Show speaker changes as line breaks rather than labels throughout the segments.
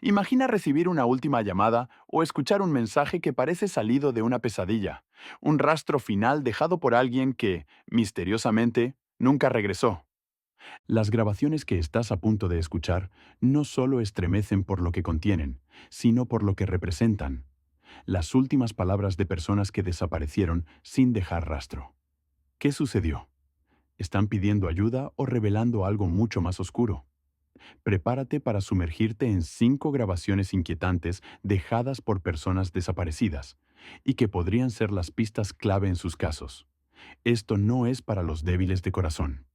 Imagina recibir una última llamada o escuchar un mensaje que parece salido de una pesadilla, un rastro final dejado por alguien que, misteriosamente, nunca regresó. Las grabaciones que estás a punto de escuchar no solo estremecen por lo que contienen, sino por lo que representan, las últimas palabras de personas que desaparecieron sin dejar rastro. ¿Qué sucedió? ¿Están pidiendo ayuda o revelando algo mucho más oscuro? Prepárate para sumergirte en 5 grabaciones inquietantes dejadas por personas desaparecidas y que podrían ser las pistas clave en sus casos. Esto no es para los débiles de corazón.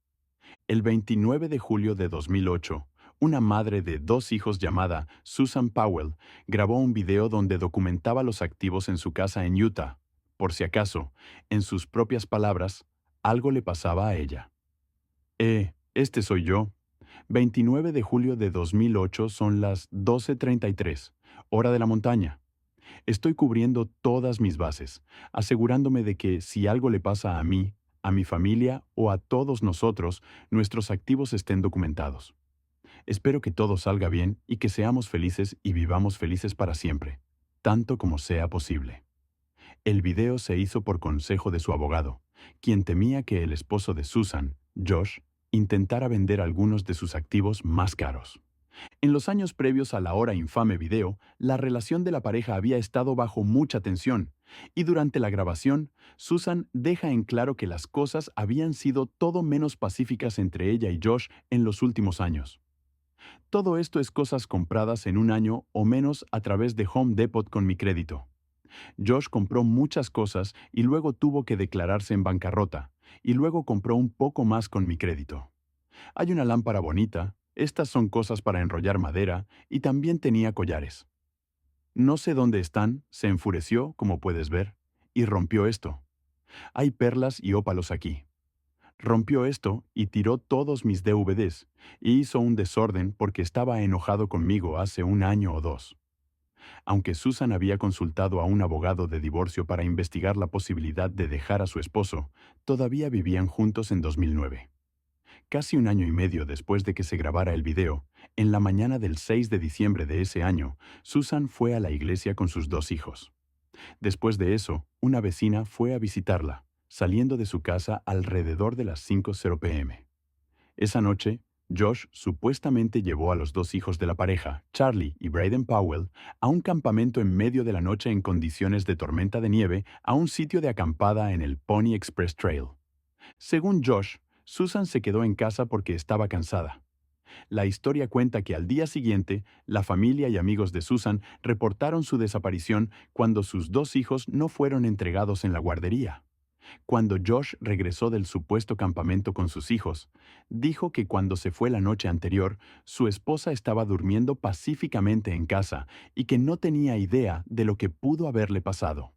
El 29 de julio de 2008, una madre de 2 hijos llamada Susan Powell grabó un video donde documentaba los activos en su casa en Utah. Por si acaso, en sus propias palabras, algo le pasaba a ella. Este soy yo. 29 de julio de 2008 son las 12:33, hora de la montaña. Estoy cubriendo todas mis bases, asegurándome de que si algo le pasa a mí, a mi familia o a todos nosotros, nuestros activos estén documentados. Espero que todo salga bien y que seamos felices y vivamos felices para siempre, tanto como sea posible. El video se hizo por consejo de su abogado, quien temía que el esposo de Susan, Josh, intentara vender algunos de sus activos más caros. En los años previos a la ahora infame video, la relación de la pareja había estado bajo mucha tensión, y durante la grabación, Susan deja en claro que las cosas habían sido todo menos pacíficas entre ella y Josh en los últimos años. Todo esto es cosas compradas en un año o menos a través de Home Depot con mi crédito. Josh compró muchas cosas y luego tuvo que declararse en bancarrota, y luego compró un poco más con mi crédito. Hay una lámpara bonita, estas son cosas para enrollar madera, y también tenía collares. No sé dónde están, se enfureció, como puedes ver, y rompió esto. Hay perlas y ópalos aquí. Rompió esto y tiró todos mis DVDs, y hizo un desorden porque estaba enojado conmigo hace un año o dos. Aunque Susan había consultado a un abogado de divorcio para investigar la posibilidad de dejar a su esposo, todavía vivían juntos en 2009. Casi un año y medio después de que se grabara el video, en la mañana del 6 de diciembre de ese año, Susan fue a la iglesia con sus 2 hijos. Después de eso, una vecina fue a visitarla, saliendo de su casa alrededor de las 5:00 p.m. Esa noche, Josh supuestamente llevó a los 2 hijos de la pareja, Charlie y Braden Powell, a un campamento en medio de la noche en condiciones de tormenta de nieve a un sitio de acampada en el Pony Express Trail. Según Josh, Susan se quedó en casa porque estaba cansada. La historia cuenta que al día siguiente, la familia y amigos de Susan reportaron su desaparición cuando sus 2 hijos no fueron entregados en la guardería. Cuando Josh regresó del supuesto campamento con sus hijos, dijo que cuando se fue la noche anterior, su esposa estaba durmiendo pacíficamente en casa y que no tenía idea de lo que pudo haberle pasado.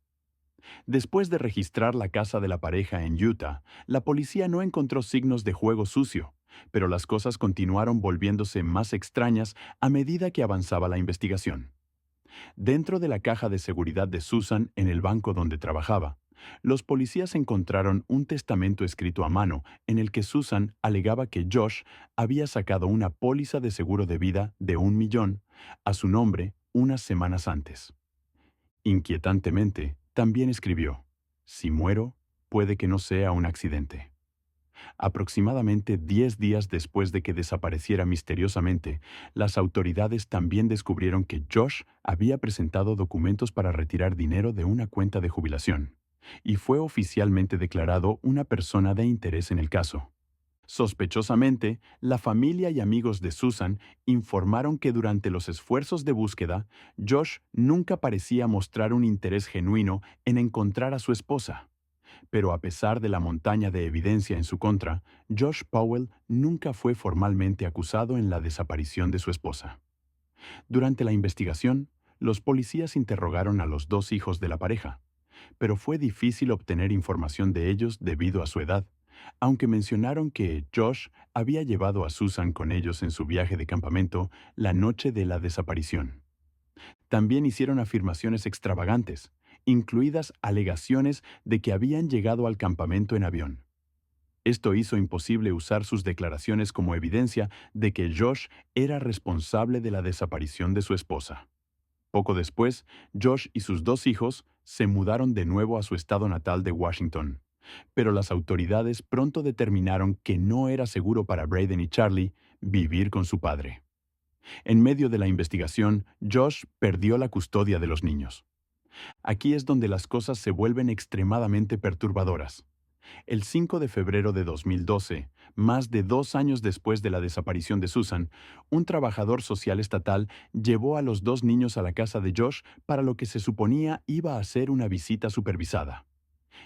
Después de registrar la casa de la pareja en Utah, la policía no encontró signos de juego sucio, pero las cosas continuaron volviéndose más extrañas a medida que avanzaba la investigación. Dentro de la caja de seguridad de Susan en el banco donde trabajaba, los policías encontraron un testamento escrito a mano en el que Susan alegaba que Josh había sacado una póliza de seguro de vida de 1 millón a su nombre unas semanas antes. Inquietantemente, también escribió: "Si muero, puede que no sea un accidente". Aproximadamente 10 días después de que desapareciera misteriosamente, las autoridades también descubrieron que Josh había presentado documentos para retirar dinero de una cuenta de jubilación, y fue oficialmente declarado una persona de interés en el caso. Sospechosamente, la familia y amigos de Susan informaron que durante los esfuerzos de búsqueda, Josh nunca parecía mostrar un interés genuino en encontrar a su esposa. Pero a pesar de la montaña de evidencia en su contra, Josh Powell nunca fue formalmente acusado en la desaparición de su esposa. Durante la investigación, los policías interrogaron a los 2 hijos de la pareja, pero fue difícil obtener información de ellos debido a su edad, aunque mencionaron que Josh había llevado a Susan con ellos en su viaje de campamento la noche de la desaparición. También hicieron afirmaciones extravagantes, incluidas alegaciones de que habían llegado al campamento en avión. Esto hizo imposible usar sus declaraciones como evidencia de que Josh era responsable de la desaparición de su esposa. Poco después, Josh y sus dos hijos se mudaron de nuevo a su estado natal de Washington. Pero las autoridades pronto determinaron que no era seguro para Braden y Charlie vivir con su padre. En medio de la investigación, Josh perdió la custodia de los niños. Aquí es donde las cosas se vuelven extremadamente perturbadoras. El 5 de febrero de 2012, más de 2 años después de la desaparición de Susan, un trabajador social estatal llevó a los dos niños a la casa de Josh para lo que se suponía iba a ser una visita supervisada.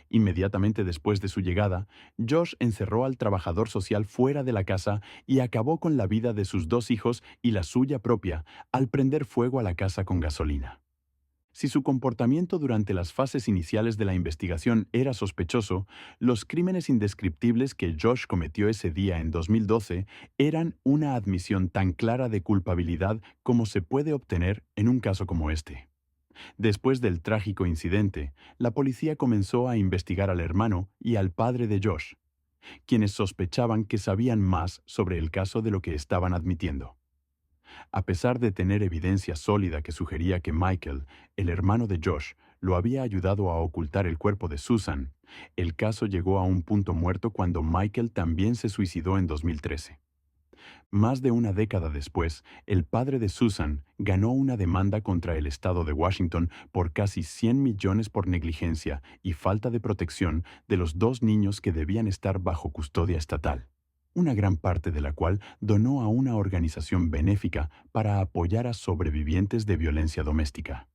Inmediatamente después de su llegada, Josh encerró al trabajador social fuera de la casa y acabó con la vida de sus dos hijos y la suya propia al prender fuego a la casa con gasolina. Si su comportamiento durante las fases iniciales de la investigación era sospechoso, los crímenes indescriptibles que Josh cometió ese día en 2012 eran una admisión tan clara de culpabilidad como se puede obtener en un caso como este. Después del trágico incidente, la policía comenzó a investigar al hermano y al padre de Josh, quienes sospechaban que sabían más sobre el caso de lo que estaban admitiendo. A pesar de tener evidencia sólida que sugería que Michael, el hermano de Josh, lo había ayudado a ocultar el cuerpo de Susan, el caso llegó a un punto muerto cuando Michael también se suicidó en 2013. Más de una década después, el padre de Susan ganó una demanda contra el estado de Washington por casi 100 millones por negligencia y falta de protección de los dos niños que debían estar bajo custodia estatal, una gran parte de la cual donó a una organización benéfica para apoyar a sobrevivientes de violencia doméstica.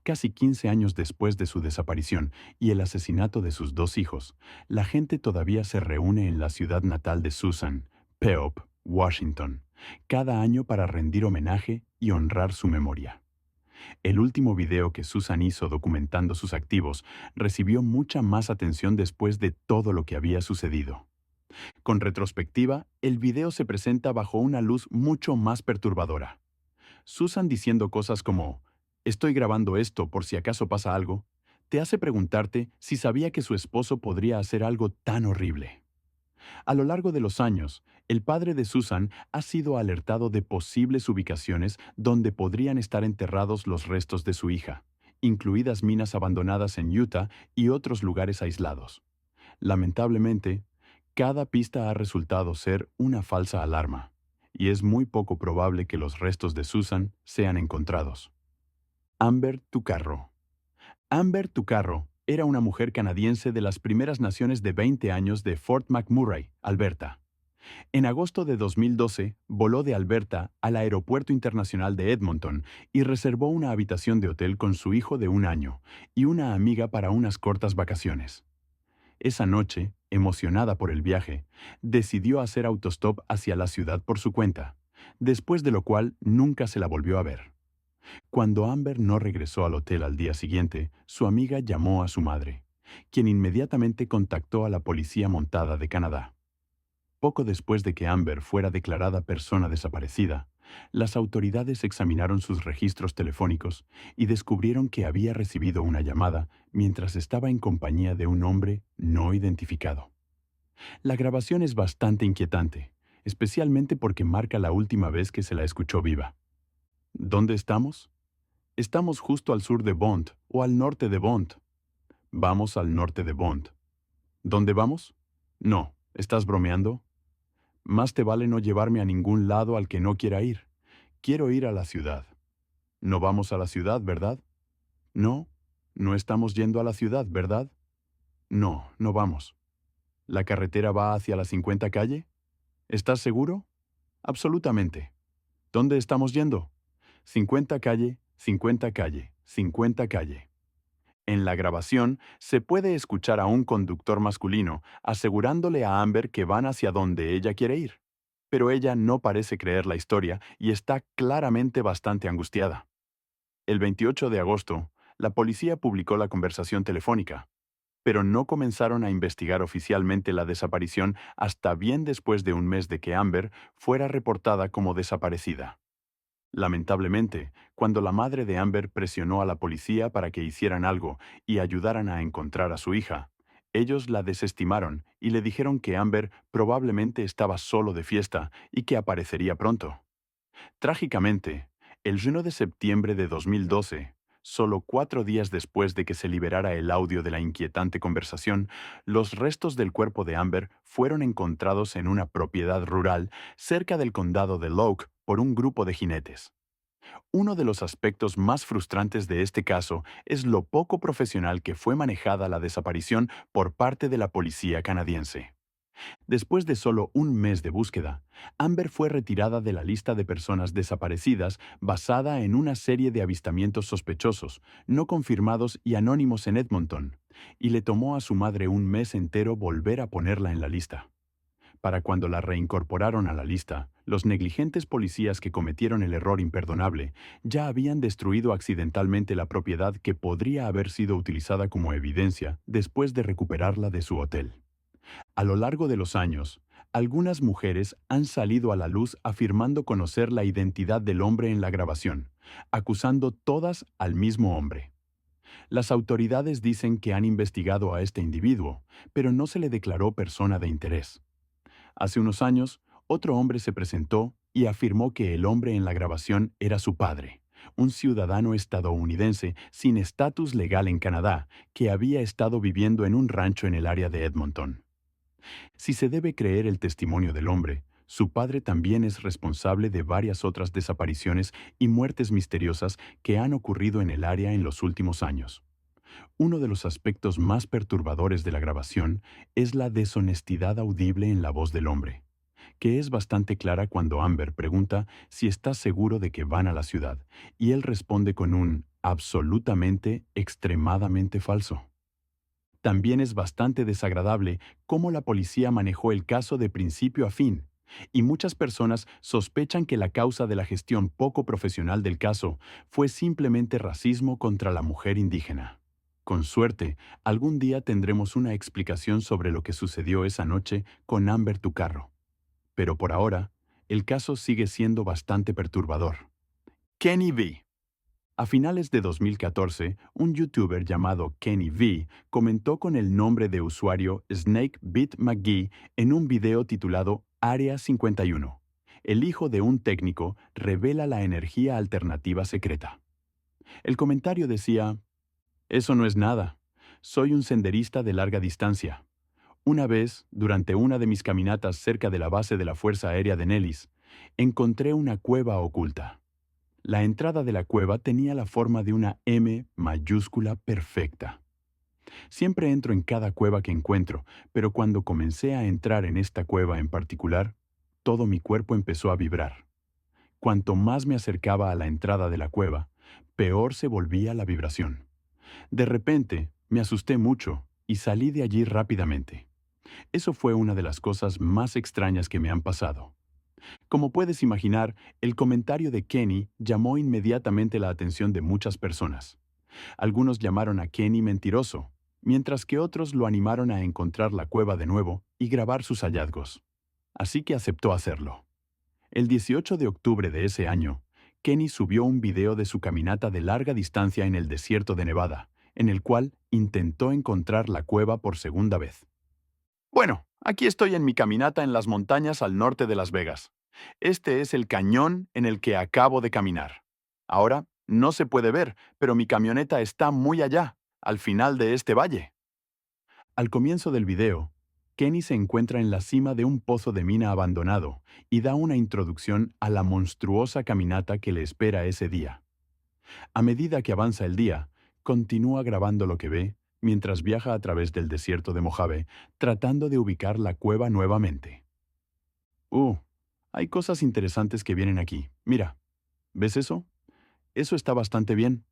Casi 15 años después de su desaparición y el asesinato de sus dos hijos, la gente todavía se reúne en la ciudad natal de Susan, Peob, Washington, cada año para rendir homenaje y honrar su memoria. El último video que Susan hizo documentando sus activos recibió mucha más atención después de todo lo que había sucedido. Con retrospectiva, el video se presenta bajo una luz mucho más perturbadora. Susan diciendo cosas como, «Estoy grabando esto por si acaso pasa algo», te hace preguntarte si sabía que su esposo podría hacer algo tan horrible. A lo largo de los años, el padre de Susan ha sido alertado de posibles ubicaciones donde podrían estar enterrados los restos de su hija, incluidas minas abandonadas en Utah y otros lugares aislados. Lamentablemente, cada pista ha resultado ser una falsa alarma, y es muy poco probable que los restos de Susan sean encontrados. Amber Tucarro. Amber Tucarro era una mujer canadiense de las primeras naciones de 20 años de Fort McMurray, Alberta. En agosto de 2012, voló de Alberta al Aeropuerto Internacional de Edmonton y reservó una habitación de hotel con su hijo de 1 año y una amiga para unas cortas vacaciones. Esa noche, emocionada por el viaje, decidió hacer autostop hacia la ciudad por su cuenta, después de lo cual nunca se la volvió a ver. Cuando Amber no regresó al hotel al día siguiente, su amiga llamó a su madre, quien inmediatamente contactó a la Policía Montada de Canadá. Poco después de que Amber fuera declarada persona desaparecida, las autoridades examinaron sus registros telefónicos y descubrieron que había recibido una llamada mientras estaba en compañía de un hombre no identificado. La grabación es bastante inquietante, especialmente porque marca la última vez que se la escuchó viva. ¿Dónde estamos? Estamos justo al sur de Bond o al norte de Bond. Vamos al norte de Bond. ¿Dónde vamos? No, ¿estás bromeando? Más te vale no llevarme a ningún lado al que no quiera ir. Quiero ir a la ciudad. No vamos a la ciudad, ¿verdad? No, no estamos yendo a la ciudad, ¿verdad? No, no vamos. ¿La carretera va hacia la 50 calle? ¿Estás seguro? Absolutamente. ¿Dónde estamos yendo? 50 calle, 50 calle, 50 calle. En la grabación se puede escuchar a un conductor masculino asegurándole a Amber que van hacia donde ella quiere ir. Pero ella no parece creer la historia y está claramente bastante angustiada. El 28 de agosto, la policía publicó la conversación telefónica, pero no comenzaron a investigar oficialmente la desaparición hasta bien después de un mes de que Amber fuera reportada como desaparecida. Lamentablemente, cuando la madre de Amber presionó a la policía para que hicieran algo y ayudaran a encontrar a su hija, Ellos la desestimaron y le dijeron que Amber probablemente estaba solo de fiesta y que aparecería pronto. Trágicamente, el 1 de septiembre de 2012, solo 4 días después de que se liberara el audio de la inquietante conversación, los restos del cuerpo de Amber fueron encontrados en una propiedad rural cerca del condado de Loke por un grupo de jinetes. Uno de los aspectos más frustrantes de este caso es lo poco profesional que fue manejada la desaparición por parte de la policía canadiense. Después de solo un mes de búsqueda, Amber fue retirada de la lista de personas desaparecidas basada en una serie de avistamientos sospechosos, no confirmados y anónimos en Edmonton, y le tomó a su madre un mes entero volver a ponerla en la lista. Para cuando la reincorporaron a la lista, los negligentes policías que cometieron el error imperdonable ya habían destruido accidentalmente la propiedad que podría haber sido utilizada como evidencia después de recuperarla de su hotel. A lo largo de los años, algunas mujeres han salido a la luz afirmando conocer la identidad del hombre en la grabación, acusando todas al mismo hombre. Las autoridades dicen que han investigado a este individuo, pero no se le declaró persona de interés. Hace unos años, otro hombre se presentó y afirmó que el hombre en la grabación era su padre, un ciudadano estadounidense sin estatus legal en Canadá, que había estado viviendo en un rancho en el área de Edmonton. Si se debe creer el testimonio del hombre, su padre también es responsable de varias otras desapariciones y muertes misteriosas que han ocurrido en el área en los últimos años. Uno de los aspectos más perturbadores de la grabación es la deshonestidad audible en la voz del hombre, que es bastante clara cuando Amber pregunta si está seguro de que van a la ciudad, y él responde con un absolutamente, extremadamente falso. También es bastante desagradable cómo la policía manejó el caso de principio a fin, y muchas personas sospechan que la causa de la gestión poco profesional del caso fue simplemente racismo contra la mujer indígena. Con suerte, algún día tendremos una explicación sobre lo que sucedió esa noche con Amber Tucarro. Pero por ahora, el caso sigue siendo bastante perturbador. Kenny V. A finales de 2014, un youtuber llamado Kenny V comentó con el nombre de usuario Snake Beat McGee en un video titulado Área 51. El hijo de un técnico revela la energía alternativa secreta. El comentario decía: eso no es nada. Soy un senderista de larga distancia. Una vez, durante una de mis caminatas cerca de la base de la Fuerza Aérea de Nellis, encontré una cueva oculta. La entrada de la cueva tenía la forma de una M mayúscula perfecta. Siempre entro en cada cueva que encuentro, pero cuando comencé a entrar en esta cueva en particular, todo mi cuerpo empezó a vibrar. Cuanto más me acercaba a la entrada de la cueva, peor se volvía la vibración. De repente, me asusté mucho y salí de allí rápidamente. Eso fue una de las cosas más extrañas que me han pasado. Como puedes imaginar, el comentario de Kenny llamó inmediatamente la atención de muchas personas. Algunos llamaron a Kenny mentiroso, mientras que otros lo animaron a encontrar la cueva de nuevo y grabar sus hallazgos. Así que aceptó hacerlo. El 18 de octubre de ese año, Kenny subió un video de su caminata de larga distancia en el desierto de Nevada, en el cual intentó encontrar la cueva por segunda vez. Bueno, aquí estoy en mi caminata en las montañas al norte de Las Vegas. Este es el cañón en el que acabo de caminar. Ahora, no se puede ver, pero mi camioneta está muy allá, al final de este valle. Al comienzo del video, Kenny se encuentra en la cima de un pozo de mina abandonado y da una introducción a la monstruosa caminata que le espera ese día. A medida que avanza el día, continúa grabando lo que ve mientras viaja a través del desierto de Mojave, tratando de ubicar la cueva nuevamente. Hay cosas interesantes que vienen aquí. Mira, ¿ves eso? Eso está bastante bien.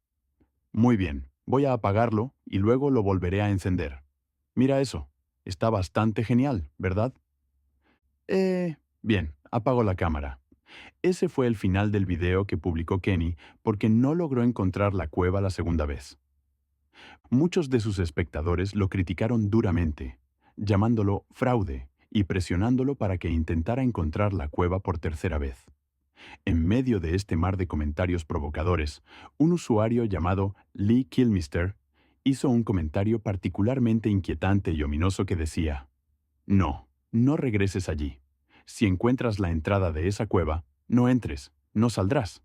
Muy bien, voy a apagarlo y luego lo volveré a encender. Mira eso, está bastante genial, ¿verdad? Bien, apago la cámara. Ese fue el final del video que publicó Kenny porque no logró encontrar la cueva la segunda vez. Muchos de sus espectadores lo criticaron duramente, llamándolo fraude y presionándolo para que intentara encontrar la cueva por tercera vez. En medio de este mar de comentarios provocadores, un usuario llamado Lee Kilmister hizo un comentario particularmente inquietante y ominoso que decía: no, no regreses allí. Si encuentras la entrada de esa cueva, no entres, no saldrás.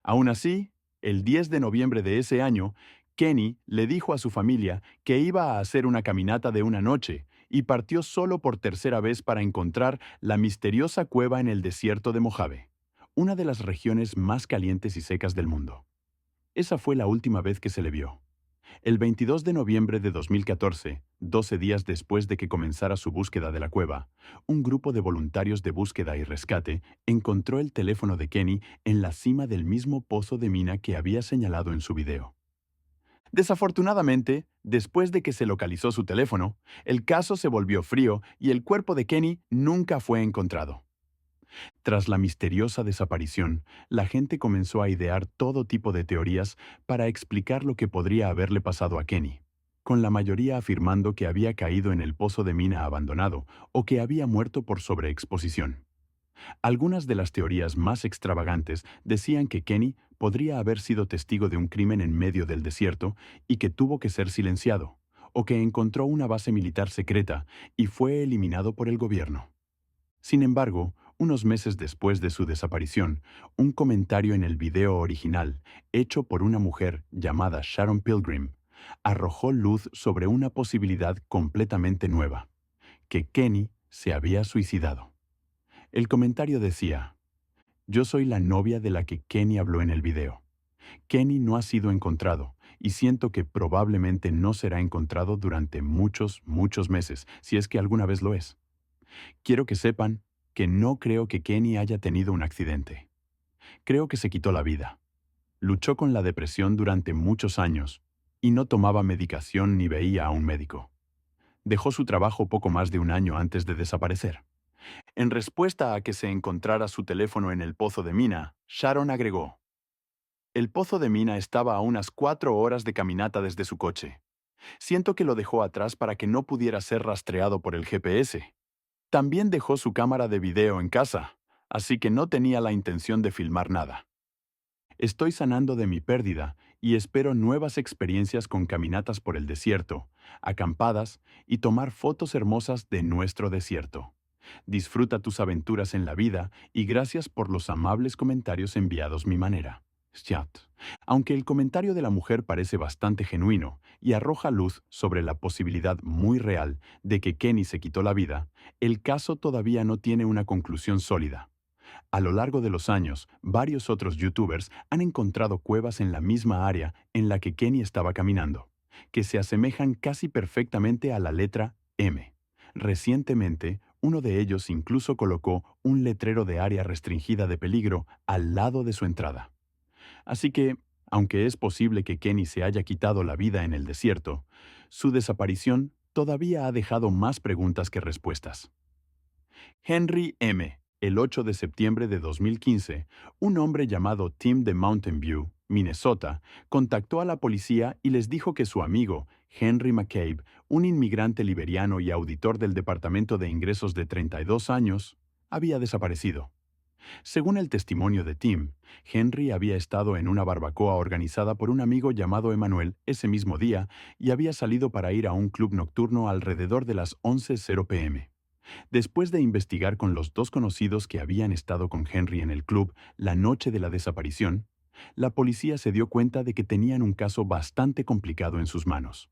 Aún así, el 10 de noviembre de ese año, Kenny le dijo a su familia que iba a hacer una caminata de una noche y partió solo por tercera vez para encontrar la misteriosa cueva en el desierto de Mojave, una de las regiones más calientes y secas del mundo. Esa fue la última vez que se le vio. El 22 de noviembre de 2014, 12 días después de que comenzara su búsqueda de la cueva, un grupo de voluntarios de búsqueda y rescate encontró el teléfono de Kenny en la cima del mismo pozo de mina que había señalado en su video. Desafortunadamente, después de que se localizó su teléfono, el caso se volvió frío y el cuerpo de Kenny nunca fue encontrado. Tras la misteriosa desaparición, la gente comenzó a idear todo tipo de teorías para explicar lo que podría haberle pasado a Kenny, con la mayoría afirmando que había caído en el pozo de mina abandonado o que había muerto por sobreexposición. Algunas de las teorías más extravagantes decían que Kenny podría haber sido testigo de un crimen en medio del desierto y que tuvo que ser silenciado, o que encontró una base militar secreta y fue eliminado por el gobierno. Sin embargo, unos meses después de su desaparición, un comentario en el video original, hecho por una mujer llamada Sharon Pilgrim, arrojó luz sobre una posibilidad completamente nueva: que Kenny se había suicidado. El comentario decía: yo soy la novia de la que Kenny habló en el video. Kenny no ha sido encontrado, y siento que probablemente no será encontrado durante muchos, muchos meses, si es que alguna vez lo es. Quiero que sepan que no creo que Kenny haya tenido un accidente. Creo que se quitó la vida. Luchó con la depresión durante muchos años y no tomaba medicación ni veía a un médico. Dejó su trabajo poco más de un año antes de desaparecer. En respuesta a que se encontrara su teléfono en el pozo de mina, Sharon agregó: el pozo de mina estaba a unas 4 horas de caminata desde su coche. Siento que lo dejó atrás para que no pudiera ser rastreado por el GPS. También dejó su cámara de video en casa, así que no tenía la intención de filmar nada. Estoy sanando de mi pérdida y espero nuevas experiencias con caminatas por el desierto, acampadas y tomar fotos hermosas de nuestro desierto. Disfruta tus aventuras en la vida y gracias por los amables comentarios enviados mi manera. Chat. Aunque el comentario de la mujer parece bastante genuino y arroja luz sobre la posibilidad muy real de que Kenny se quitó la vida, el caso todavía no tiene una conclusión sólida. A lo largo de los años, varios otros youtubers han encontrado cuevas en la misma área en la que Kenny estaba caminando, que se asemejan casi perfectamente a la letra M. Recientemente, uno de ellos incluso colocó un letrero de área restringida de peligro al lado de su entrada. Así que, aunque es posible que Kenny se haya quitado la vida en el desierto, su desaparición todavía ha dejado más preguntas que respuestas. Henry M. El 8 de septiembre de 2015, un hombre llamado Tim de Mountain View, Minnesota, contactó a la policía y les dijo que su amigo, Henry McCabe, un inmigrante liberiano y auditor del Departamento de Ingresos de 32 años, había desaparecido. Según el testimonio de Tim, Henry había estado en una barbacoa organizada por un amigo llamado Emmanuel ese mismo día y había salido para ir a un club nocturno alrededor de las 11:00 p.m. Después de investigar con los dos conocidos que habían estado con Henry en el club la noche de la desaparición, la policía se dio cuenta de que tenían un caso bastante complicado en sus manos.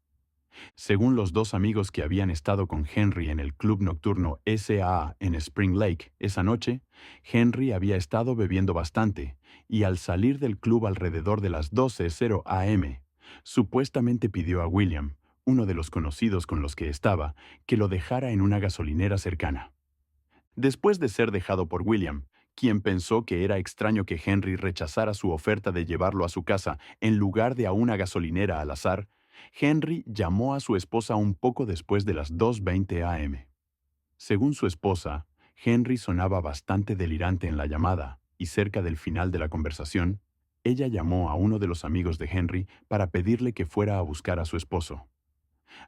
Según los dos amigos que habían estado con Henry en el club nocturno SAA en Spring Lake esa noche, Henry había estado bebiendo bastante y al salir del club alrededor de las 12:00 a.m., supuestamente pidió a William, uno de los conocidos con los que estaba, que lo dejara en una gasolinera cercana. Después de ser dejado por William, quien pensó que era extraño que Henry rechazara su oferta de llevarlo a su casa en lugar de a una gasolinera al azar, Henry llamó a su esposa un poco después de las 2:20 a.m. Según su esposa, Henry sonaba bastante delirante en la llamada y cerca del final de la conversación, ella llamó a uno de los amigos de Henry para pedirle que fuera a buscar a su esposo.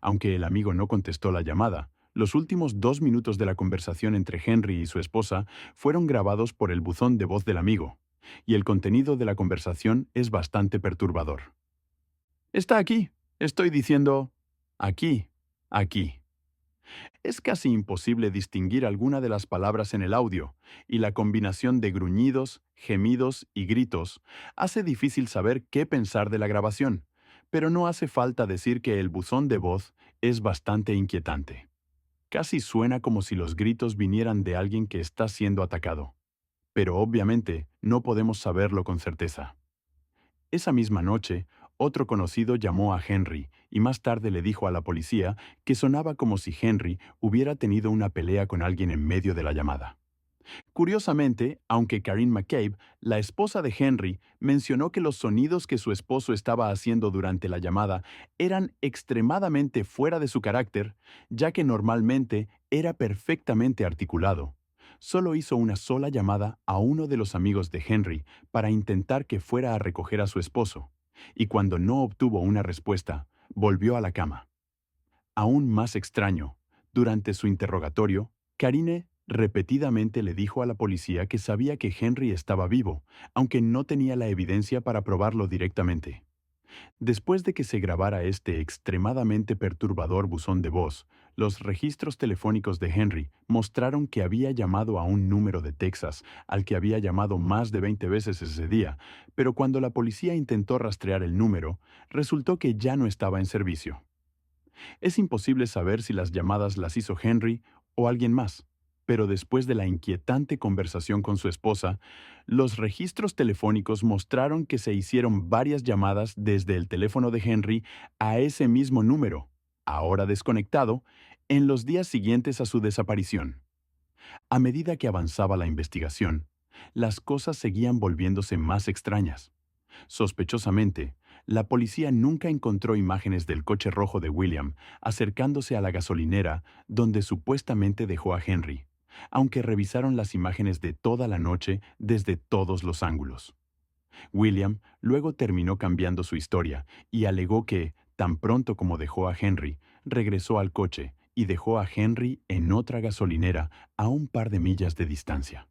Aunque el amigo no contestó la llamada, los últimos 2 minutos de la conversación entre Henry y su esposa fueron grabados por el buzón de voz del amigo, y el contenido de la conversación es bastante perturbador. Está aquí. Estoy diciendo aquí, aquí. Es casi imposible distinguir alguna de las palabras en el audio, y la combinación de gruñidos, gemidos y gritos hace difícil saber qué pensar de la grabación, pero no hace falta decir que el buzón de voz es bastante inquietante. Casi suena como si los gritos vinieran de alguien que está siendo atacado, pero obviamente no podemos saberlo con certeza. Esa misma noche, otro conocido llamó a Henry y más tarde le dijo a la policía que sonaba como si Henry hubiera tenido una pelea con alguien en medio de la llamada. Curiosamente, aunque Karine McCabe, la esposa de Henry, mencionó que los sonidos que su esposo estaba haciendo durante la llamada eran extremadamente fuera de su carácter, ya que normalmente era perfectamente articulado, solo hizo una sola llamada a uno de los amigos de Henry para intentar que fuera a recoger a su esposo, y cuando no obtuvo una respuesta, volvió a la cama. Aún más extraño, durante su interrogatorio, Karine repetidamente le dijo a la policía que sabía que Henry estaba vivo, aunque no tenía la evidencia para probarlo directamente. Después de que se grabara este extremadamente perturbador buzón de voz, los registros telefónicos de Henry mostraron que había llamado a un número de Texas al que había llamado más de 20 veces ese día, pero cuando la policía intentó rastrear el número, resultó que ya no estaba en servicio. Es imposible saber si las llamadas las hizo Henry o alguien más, pero después de la inquietante conversación con su esposa, los registros telefónicos mostraron que se hicieron varias llamadas desde el teléfono de Henry a ese mismo número, ahora desconectado, en los días siguientes a su desaparición. A medida que avanzaba la investigación, las cosas seguían volviéndose más extrañas. Sospechosamente, la policía nunca encontró imágenes del coche rojo de William acercándose a la gasolinera donde supuestamente dejó a Henry, aunque revisaron las imágenes de toda la noche desde todos los ángulos. William luego terminó cambiando su historia y alegó que, tan pronto como dejó a Henry, regresó al coche y dejó a Henry en otra gasolinera a un par de millas de distancia.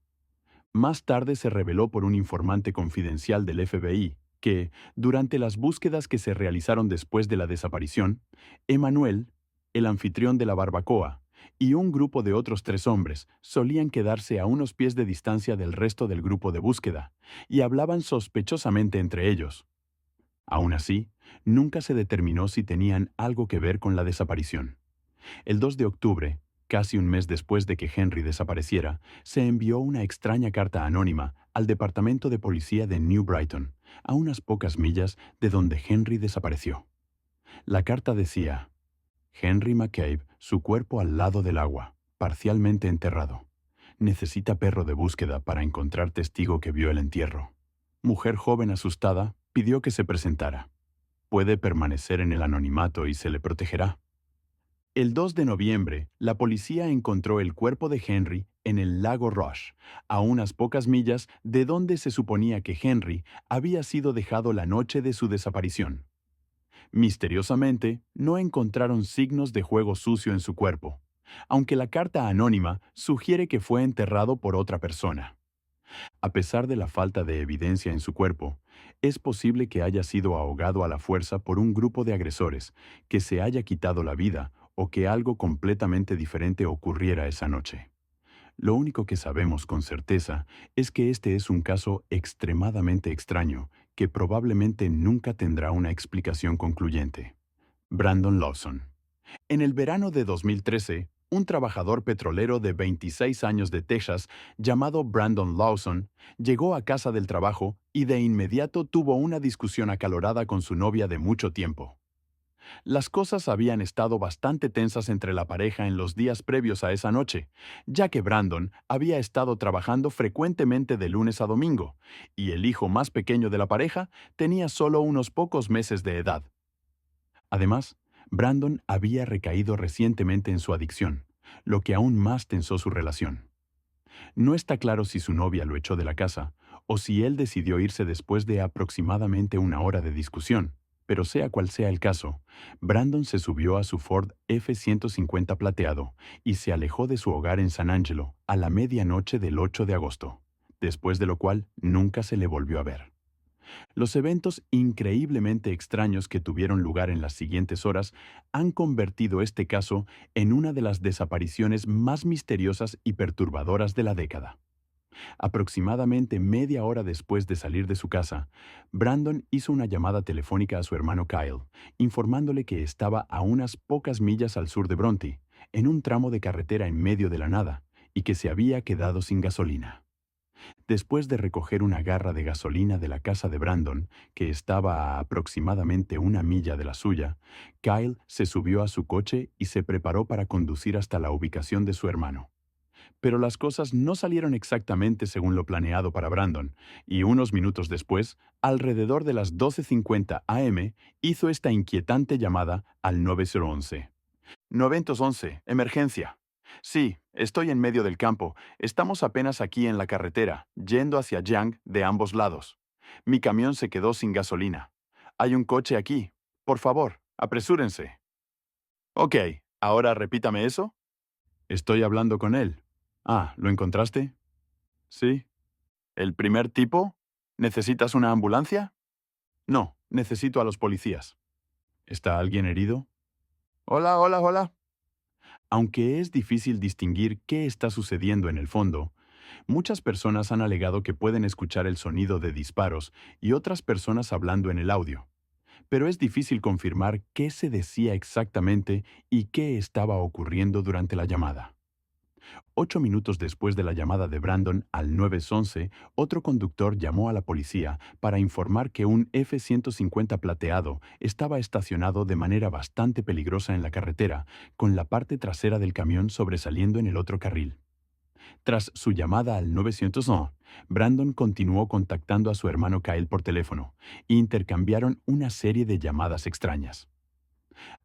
Más tarde se reveló por un informante confidencial del FBI que, durante las búsquedas que se realizaron después de la desaparición, Emanuel, el anfitrión de la barbacoa, y un grupo de otros 3 hombres solían quedarse a unos pies de distancia del resto del grupo de búsqueda y hablaban sospechosamente entre ellos. Aún así, nunca se determinó si tenían algo que ver con la desaparición. El 2 de octubre, casi un mes después de que Henry desapareciera, se envió una extraña carta anónima al Departamento de Policía de New Brighton, a unas pocas millas de donde Henry desapareció. La carta decía: Henry McCabe, su cuerpo al lado del agua, parcialmente enterrado. Necesita perro de búsqueda para encontrar testigo que vio el entierro. Mujer joven asustada pidió que se presentara. Puede permanecer en el anonimato y se le protegerá. El 2 de noviembre, la policía encontró el cuerpo de Henry en el lago Rush, a unas pocas millas de donde se suponía que Henry había sido dejado la noche de su desaparición. Misteriosamente, no encontraron signos de juego sucio en su cuerpo, aunque la carta anónima sugiere que fue enterrado por otra persona. A pesar de la falta de evidencia en su cuerpo, es posible que haya sido ahogado a la fuerza por un grupo de agresores, que se haya quitado la vida o que algo completamente diferente ocurriera esa noche. Lo único que sabemos con certeza es que este es un caso extremadamente extraño que probablemente nunca tendrá una explicación concluyente. Brandon Lawson. En el verano de 2013, un trabajador petrolero de 26 años de Texas, llamado Brandon Lawson, llegó a casa del trabajo y de inmediato tuvo una discusión acalorada con su novia de mucho tiempo. Las cosas habían estado bastante tensas entre la pareja en los días previos a esa noche, ya que Brandon había estado trabajando frecuentemente de lunes a domingo, y el hijo más pequeño de la pareja tenía solo unos pocos meses de edad. Además, Brandon había recaído recientemente en su adicción, lo que aún más tensó su relación. No está claro si su novia lo echó de la casa o si él decidió irse después de aproximadamente una hora de discusión, pero sea cual sea el caso, Brandon se subió a su Ford F-150 plateado y se alejó de su hogar en San Angelo a la medianoche del 8 de agosto, después de lo cual nunca se le volvió a ver. Los eventos increíblemente extraños que tuvieron lugar en las siguientes horas han convertido este caso en una de las desapariciones más misteriosas y perturbadoras de la década. Aproximadamente media hora después de salir de su casa, Brandon hizo una llamada telefónica a su hermano Kyle, informándole que estaba a unas pocas millas al sur de Bronte, en un tramo de carretera en medio de la nada, y que se había quedado sin gasolina. Después de recoger una garra de gasolina de la casa de Brandon, que estaba a aproximadamente una milla de la suya, Kyle se subió a su coche y se preparó para conducir hasta la ubicación de su hermano. Pero las cosas no salieron exactamente según lo planeado para Brandon, y unos minutos después, alrededor de las 12:50 am, hizo esta inquietante llamada al 9011. 911, emergencia. Sí, estoy en medio del campo. Estamos apenas aquí en la carretera, yendo hacia Yang de ambos lados. Mi camión se quedó sin gasolina. Hay un coche aquí. Por favor, apresúrense. Ok, ahora repítame eso. Estoy hablando con él. Ah, ¿lo encontraste? Sí. ¿El primer tipo? ¿Necesitas una ambulancia? No, necesito a los policías. ¿Está alguien herido? Hola, hola, hola. Aunque es difícil distinguir qué está sucediendo en el fondo, muchas personas han alegado que pueden escuchar el sonido de disparos y otras personas hablando en el audio. Pero es difícil confirmar qué se decía exactamente y qué estaba ocurriendo durante la llamada. 8 minutos después de la llamada de Brandon al 911, otro conductor llamó a la policía para informar que un F-150 plateado estaba estacionado de manera bastante peligrosa en la carretera, con la parte trasera del camión sobresaliendo en el otro carril. Tras su llamada al 911, Brandon continuó contactando a su hermano Kyle por teléfono e intercambiaron una serie de llamadas extrañas.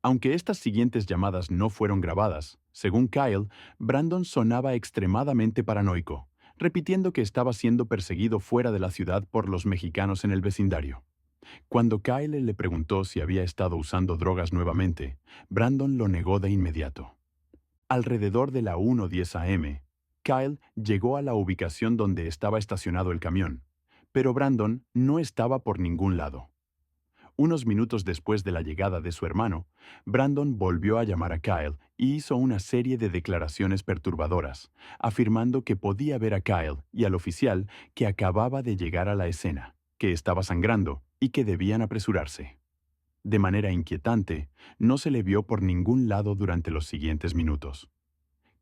Aunque estas siguientes llamadas no fueron grabadas, según Kyle, Brandon sonaba extremadamente paranoico, repitiendo que estaba siendo perseguido fuera de la ciudad por los mexicanos en el vecindario. Cuando Kyle le preguntó si había estado usando drogas nuevamente, Brandon lo negó de inmediato. Alrededor de la 1:10 am, Kyle llegó a la ubicación donde estaba estacionado el camión, pero Brandon no estaba por ningún lado. Unos minutos después de la llegada de su hermano, Brandon volvió a llamar a Kyle y hizo una serie de declaraciones perturbadoras, afirmando que podía ver a Kyle y al oficial que acababa de llegar a la escena, que estaba sangrando y que debían apresurarse. De manera inquietante, no se le vio por ningún lado durante los siguientes minutos.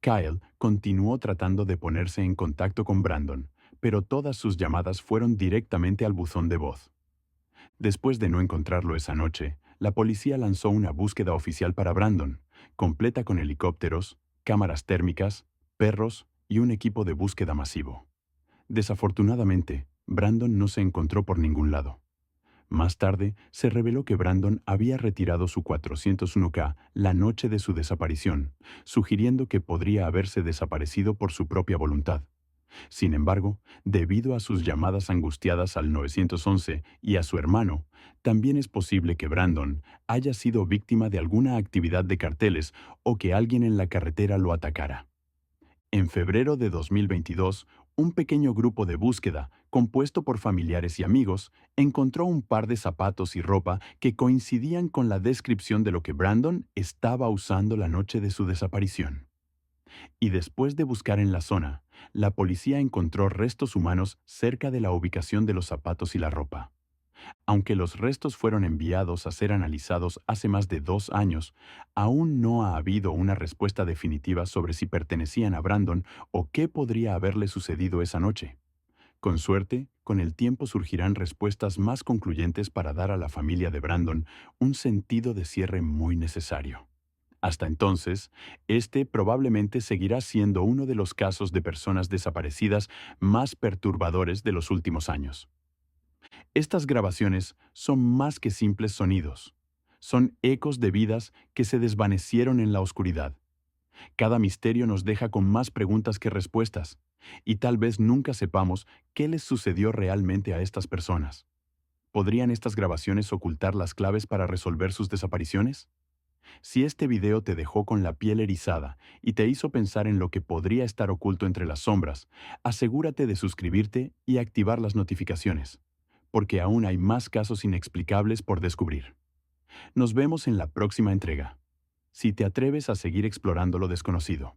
Kyle continuó tratando de ponerse en contacto con Brandon, pero todas sus llamadas fueron directamente al buzón de voz. Después de no encontrarlo esa noche, la policía lanzó una búsqueda oficial para Brandon, completa con helicópteros, cámaras térmicas, perros y un equipo de búsqueda masivo. Desafortunadamente, Brandon no se encontró por ningún lado. Más tarde, se reveló que Brandon había retirado su 401k la noche de su desaparición, sugiriendo que podría haberse desaparecido por su propia voluntad. Sin embargo, debido a sus llamadas angustiadas al 911 y a su hermano, también es posible que Brandon haya sido víctima de alguna actividad de carteles o que alguien en la carretera lo atacara. En febrero de 2022, un pequeño grupo de búsqueda, compuesto por familiares y amigos, encontró un par de zapatos y ropa que coincidían con la descripción de lo que Brandon estaba usando la noche de su desaparición. Y después de buscar en la zona, la policía encontró restos humanos cerca de la ubicación de los zapatos y la ropa. Aunque los restos fueron enviados a ser analizados hace más de 2 años, aún no ha habido una respuesta definitiva sobre si pertenecían a Brandon o qué podría haberle sucedido esa noche. Con suerte, con el tiempo surgirán respuestas más concluyentes para dar a la familia de Brandon un sentido de cierre muy necesario. Hasta entonces, este probablemente seguirá siendo uno de los casos de personas desaparecidas más perturbadores de los últimos años. Estas grabaciones son más que simples sonidos. Son ecos de vidas que se desvanecieron en la oscuridad. Cada misterio nos deja con más preguntas que respuestas, y tal vez nunca sepamos qué les sucedió realmente a estas personas. ¿Podrían estas grabaciones ocultar las claves para resolver sus desapariciones? Si este video te dejó con la piel erizada y te hizo pensar en lo que podría estar oculto entre las sombras, asegúrate de suscribirte y activar las notificaciones. porque aún hay más casos inexplicables por descubrir. Nos vemos en la próxima entrega. Si te atreves a seguir explorando lo desconocido.